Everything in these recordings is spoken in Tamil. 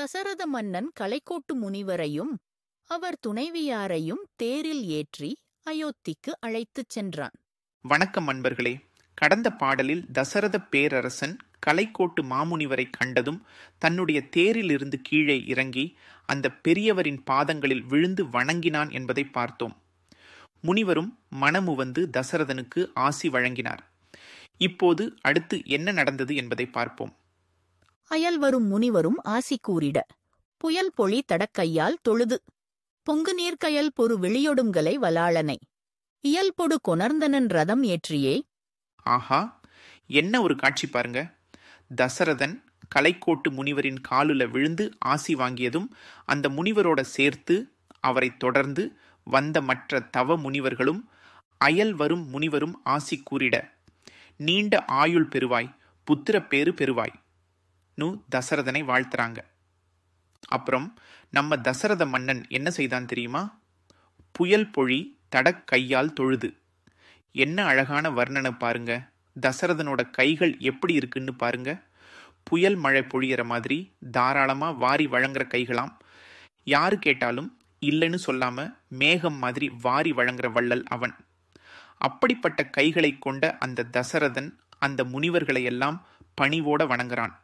தசரத மன்னன் கலைக்கோட்டு முனிவரையும் அவர் துணைவியாரையும் தேரில் ஏற்றி அயோத்திக்கு அழைத்துச் சென்றான். வணக்கம் அன்பர்களே. கடந்த பாடலில் தசரத பேரரசன் கலைக்கோட்டு மாமுனிவரை கண்டதும் தன்னுடைய தேரிலிருந்து கீழே இறங்கி அந்த பெரியவரின் பாதங்களில் விழுந்து வணங்கினான் என்பதை பார்த்தோம். முனிவரும் மனமுவந்து தசரதனுக்கு ஆசி வழங்கினார். இப்போது அடுத்து என்ன நடந்தது என்பதை பார்ப்போம். அயல் வரும் முனிவரும் ஆசி கூறிட, புயல் பொழி தடக்கையால் தொழுது பொங்கு நீர்க்கயல் பொறு வெளியொடுங்கலை வலாளனை இயல்பொடு கொணர்ந்தனன் ரதம் ஏற்றியே. ஆஹா, என்ன ஒரு காட்சி பாருங்க. தசரதன் கலைக்கோட்டு முனிவரின் காலுல விழுந்து ஆசி வாங்கியதும் அந்த முனிவரோட சேர்த்து அவரை தொடர்ந்து வந்த மற்ற தவ முனிவர்களும் அயல் வரும் முனிவரும் ஆசி கூறிட, நீண்ட ஆயுள் பெறுவாய், புத்திர பேறு பெறுவாய் தசரதனை வாழ்த்துறாங்க. அப்புறம் நம்ம தசரத மன்னன் என்ன செய்தான் தெரியுமா? புயல் பொழி தடக் கையால் தொழுது. என்ன அழகான வர்ணனை பாருங்க. தசரதனோட கைகள் எப்படி இருக்குன்னு பாருங்க. புயல் மழை பொழியிற மாதிரி தாராளமா வாரி வழங்குற கைகளாம். யாரு கேட்டாலும் இல்லைன்னு சொல்லாம மேகம் மாதிரி வாரி வழங்குற வள்ளல் அவன். அப்படிப்பட்ட கைகளை கொண்ட அந்த தசரதன் அந்த முனிவர்களை எல்லாம் பணிவோட வணங்குறான்.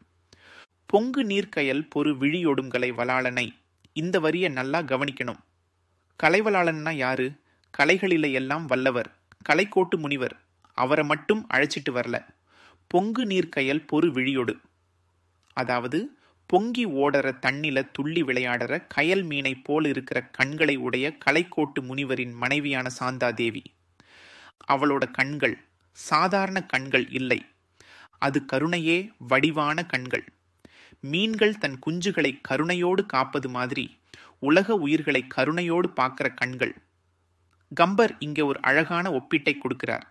பொங்கு நீர்க்கயல் பொறு விழியொடுங்கலை வலாளனை, இந்த வரிய நல்லா கவனிக்கணும். கலைவலாளன்னா யாரு? கலைகளில எல்லாம் வல்லவர், கலைக்கோட்டு முனிவர். அவரை மட்டும் அழைச்சிட்டு வரல. பொங்கு நீர்க்கயல் பொறு விழியொடு, அதாவது பொங்கி ஓடற தண்ணில துள்ளி விளையாடுற கயல் மீனை போல் இருக்கிற கண்களை உடைய கலைக்கோட்டு முனிவரின் மனைவியான சாந்தாதேவி. அவளோட கண்கள் சாதாரண கண்கள் இல்லை, அது கருணையே வடிவான கண்கள். மீன்கள் தன் குஞ்சுகளை கருணையோடு காப்பது மாதிரி உலக உயிர்களை கருணையோடு பார்க்கிற கண்கள். கம்பர் இங்கே ஒரு அழகான ஒப்பீட்டை கொடுக்கிறார்.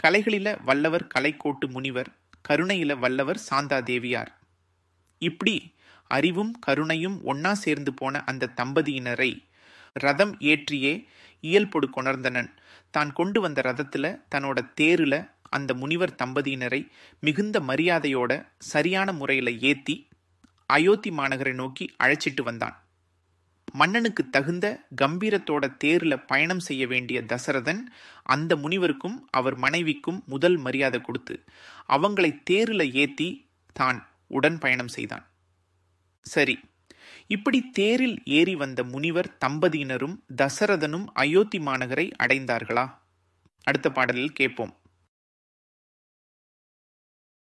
கலைகளில வல்லவர் கலைக்கோட்டு முனிவர், கருணையில வல்லவர் சாந்தாதேவியார். இப்படி அறிவும் கருணையும் ஒன்னா சேர்ந்து போன அந்த தம்பதியினரை ரதம் ஏற்றியே இயல்பொடு கொணர்ந்தனன் தான் கொண்டு வந்த ரதத்துல தன்னோட தேருல அந்த முனிவர் தம்பதியினரை மிகுந்த மரியாதையோட சரியான முறையில ஏத்தி அயோத்தி மாநகரை நோக்கி அழைச்சிட்டு வந்தான். மன்னனுக்கு தகுந்த கம்பீரத்தோட தேர்ல பயணம் செய்ய வேண்டிய தசரதன் அந்த முனிவருக்கும் அவர் மனைவிக்கும் முதல் மரியாதை கொடுத்து அவங்களை தேர்ல ஏத்தி தான் உடன் பயணம் செய்தான். சரி, இப்படி தேரில் ஏறி வந்த முனிவர் தம்பதியினரும் தசரதனும் அயோத்தி மாநகரை அடைந்தார்களா? அடுத்த பாடலில் கேட்போம்.